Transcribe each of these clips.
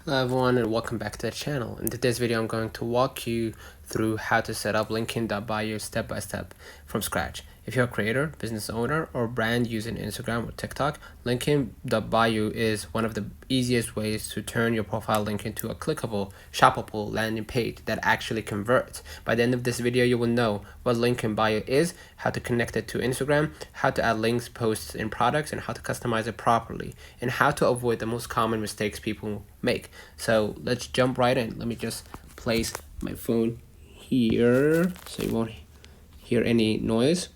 Hello everyone and welcome back to the channel. In today's video I'm going to walk you through how to set up Linkin.bio step by step from scratch. If you're a creator, business owner, or brand using Instagram or TikTok, Linkin.bio is one of the easiest ways to turn your profile link into a clickable, shoppable landing page that actually converts. By the end of this video you will know what Linkin.bio is, how to connect it to Instagram, how to add links, posts, and products, and how to customize it properly, and how to avoid the most common mistakes people make. So let's jump right in. Let me just place my phone here so you won't hear any noise.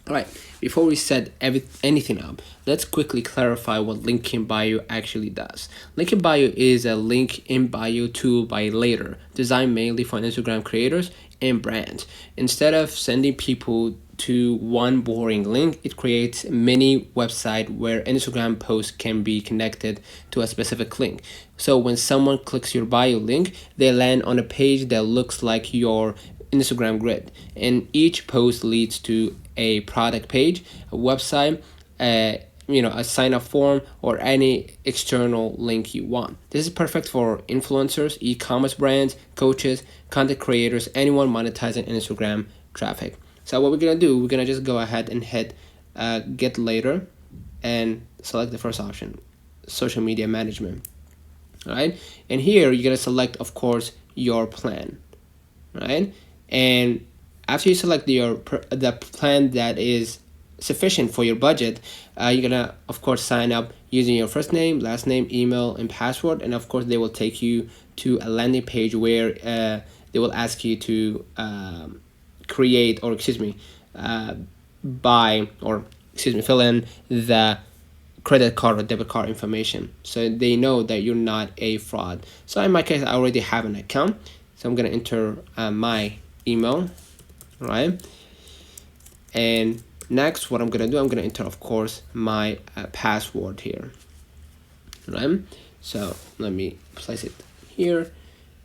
Alright, before we set anything up, let's quickly clarify what Linkin.bio actually does. Linkin.bio is a link in bio tool by Later, designed mainly for Instagram creators and brands. Instead of sending people to one boring link, it creates a mini website where Instagram posts can be connected to a specific link. So when someone clicks your bio link, they land on a page that looks like your Instagram grid, and each post leads to a product page, a website, a sign up form, or any external link you want. This is perfect for influencers, e-commerce brands, coaches, content creators, anyone monetizing Instagram traffic. So what we're gonna do, we're gonna just go ahead and hit get later and select the first option, social media management. All right, and here you're gonna select, of course, your plan, right? And after you select the plan that is sufficient for your budget, you're gonna of course sign up using your first name, last name, email, and password, and of course they will take you to a landing page where they will ask you to create, or buy, or fill in the credit card or debit card information, so they know that you're not a fraud. So in my case, I already have an account, so I'm gonna enter my email, right? And next, what I'm gonna do, I'm gonna enter, of course, my password here, right? So let me place it here,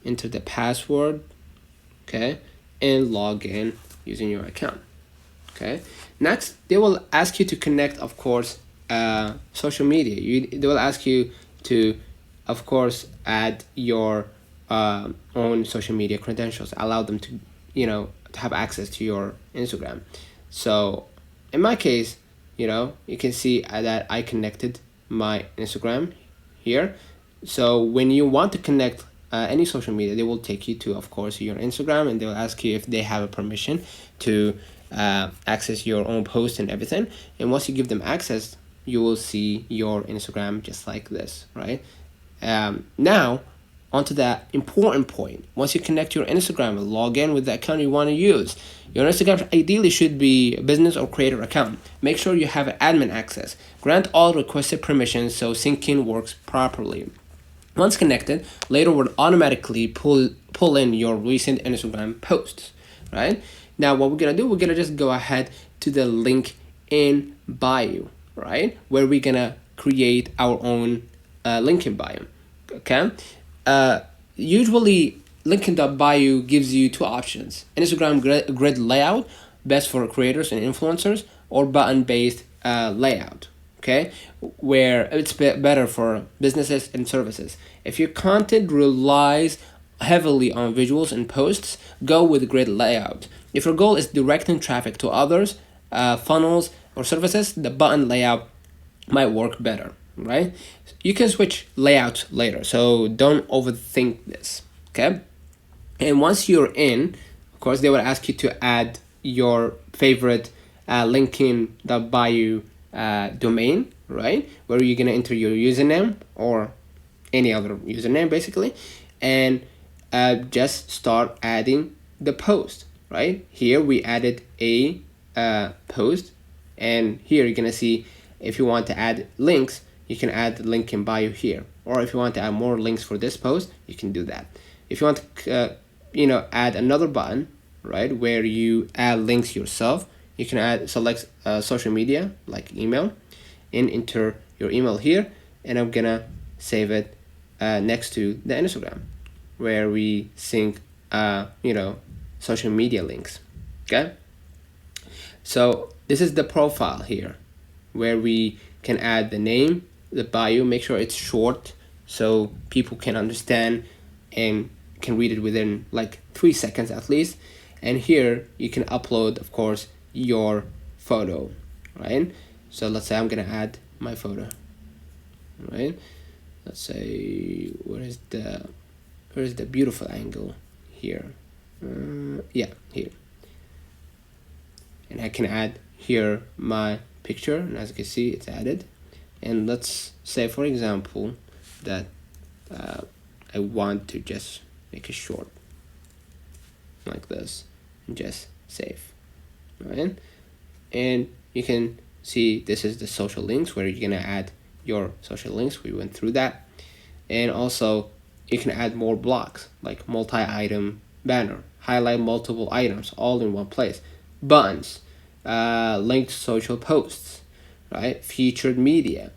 enter the password, okay, and log in using your account. Okay, next they will ask you to connect, of course, social media. They will ask you to, of course, add your own social media credentials, allow them to to have access to your Instagram. So in my case, you can see that I connected my Instagram here. So when you want to connect any social media, they will take you to, of course, your Instagram, and they'll ask you if they have a permission to access your own post and everything. And once you give them access, you will see your Instagram just like this, right? Now onto that important point. Once you connect your Instagram and log in with the account you want to use, your Instagram ideally should be a business or creator account. Make sure you have admin access. Grant all requested permissions so syncing works properly. Once connected, Later will automatically pull in your recent Instagram posts, right? Now what we're gonna do, we're gonna just go ahead to the link in bio, right, where we're gonna create our own link in bio. Okay, usually Linkin.bio gives you two options: Instagram grid layout, best for creators and influencers, or button based layout, okay, where it's better for businesses and services. If your content relies heavily on visuals and posts, go with grid layout. If your goal is directing traffic to others, funnels, or services, the button layout might work better, right? You can switch layouts later, so don't overthink this, okay? And once you're in, of course, they will ask you to add your favorite Linkin.bio domain, right? Where you're gonna enter your username or any other username, basically, and just start adding the post, right? Here we added a post, and here you're gonna see if you want to add links, you can add the link in bio here, or if you want to add more links for this post, you can do that. If you want to add another button, right, where you add links yourself, you can select social media like email and enter your email here, and I'm gonna save it next to the Instagram where we sync social media links. Okay, so this is the profile here where we can add the name, the bio. Make sure it's short so people can understand and can read it within like 3 seconds at least. And here you can upload, of course, your photo, right? So let's say I'm gonna add my photo, right? Let's say where's the beautiful angle here? Yeah, here. And I can add here my picture, and as you can see, it's added. And let's say, for example, that I want to just make it short like this and just save, right? And you can see this is the social links where you're gonna add your social links. We went through that. And also you can add more blocks like multi-item banner, highlight multiple items all in one place, buttons, linked social posts, right? Featured media,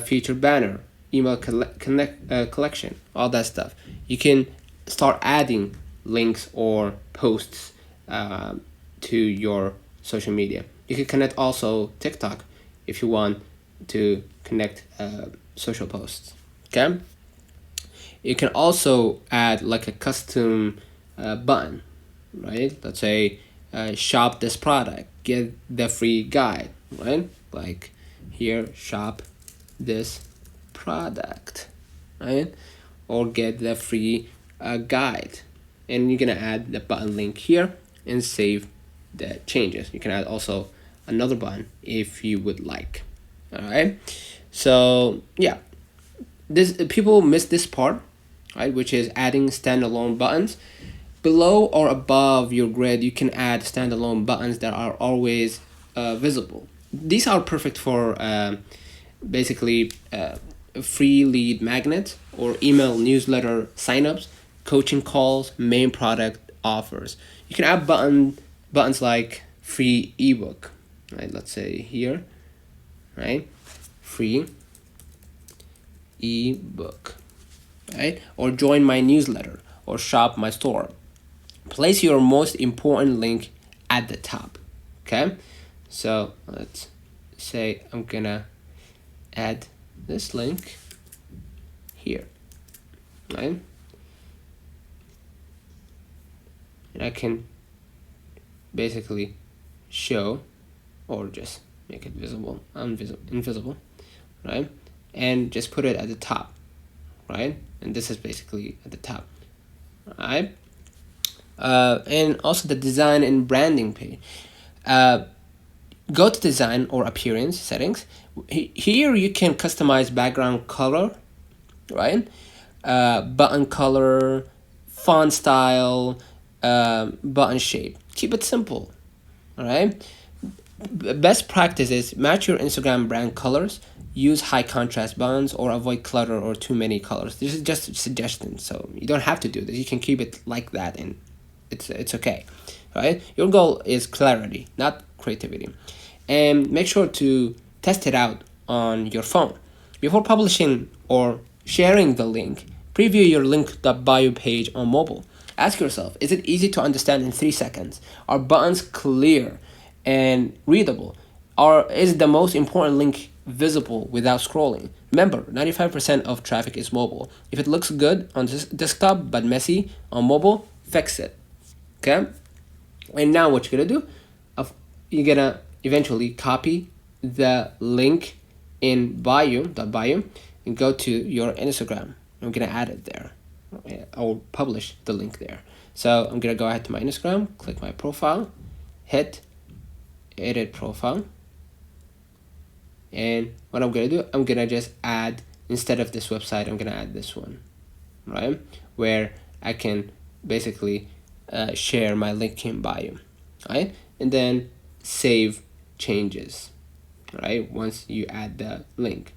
featured banner, email collection, all that stuff. You can start adding links or posts to your social media. You can connect also TikTok if you want to connect social posts. Okay. You can also add like a custom button, right? Let's say shop this product, get the free guide, right? Like here, shop this product, right? Or get the free guide. And you're gonna add the button link here and save the changes. You can add also another button if you would like. All right. So yeah, this people miss this part, right? Which is adding standalone buttons. Below or above your grid, you can add standalone buttons that are always visible. These are perfect for basically free lead magnet or email newsletter signups, coaching calls, main product offers. You can add buttons like free ebook, right? Let's say here, right? Free ebook, right? Or join my newsletter or shop my store. Place your most important link at the top. Okay, so let's say I'm gonna add this link here, right? And I can basically show or just make it visible, invisible, right? And just put it at the top, right? And this is basically at the top, right? And also the design and branding page. Go to design or appearance settings. Here you can customize background color, right? Button color, font style, button shape. Keep it simple, all right? Best practice is match your Instagram brand colors, use high contrast buttons, or avoid clutter or too many colors. This is just a suggestion, so you don't have to do this. You can keep it like that and it's okay, right? Your goal is clarity, not creativity. And make sure to test it out on your phone. Before publishing or sharing the link, preview your Linkin.bio page on mobile. Ask yourself, is it easy to understand in 3 seconds? Are buttons clear and readable? Or is the most important link visible without scrolling? Remember, 95% of traffic is mobile. If it looks good on desktop but messy on mobile, fix it. Okay? And now what you're gonna do, you're gonna eventually copy the link in bio.bio and go to your Instagram. I'm gonna add it there. I'll publish the link there. So I'm gonna go ahead to my Instagram, click my profile, hit edit profile. And what I'm gonna do, I'm gonna just add, instead of this website, I'm gonna add this one, right? Where I can basically share my Linkin.bio, right? And then save changes, right? Once you add the link,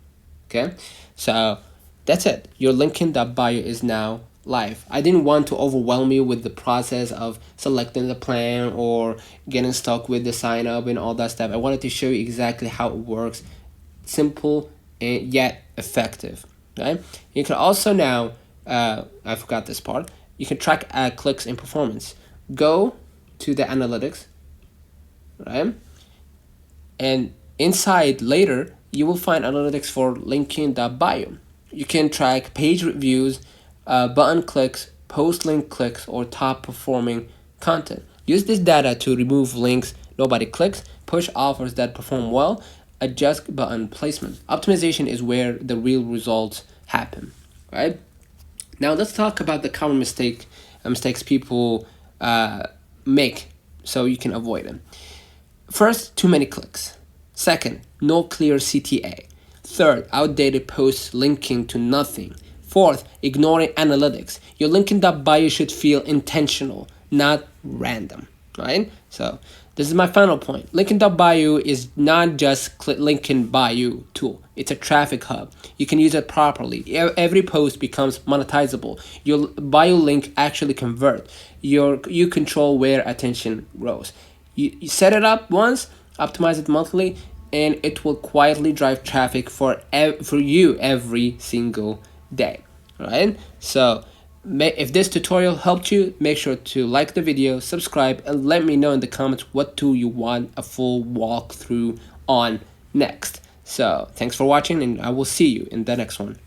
okay? So that's it. Your Linkin.bio is now live. I didn't want to overwhelm you with the process of selecting the plan or getting stuck with the sign up and all that stuff. I wanted to show you exactly how it works. Simple and yet effective, right? You can also now, I forgot this part, you can track clicks and performance. Go to the analytics, right? And inside later, you will find analytics for Linkin.bio. you can track page reviews, button clicks, post link clicks, or top performing content. Use this data to remove links nobody clicks, push offers that perform well, adjust button placement. Optimization is where the real results happen, right? Now let's talk about the common mistakes people make, so you can avoid them. First, too many clicks. Second, no clear CTA. Third, outdated posts linking to nothing. Fourth, ignoring analytics. Your Linkin.bio should feel intentional, not random, right? So this is my final point. Linkin.bio is not just Linkin.bio tool. It's a traffic hub. You can use it properly. Every post becomes monetizable. Your bio link actually convert. You control where attention grows. You set it up once, optimize it monthly, and it will quietly drive traffic for you every single day. Right? So if this tutorial helped you, make sure to like the video, subscribe, and let me know in the comments what tool you want a full walkthrough on next. So thanks for watching, and I will see you in the next one.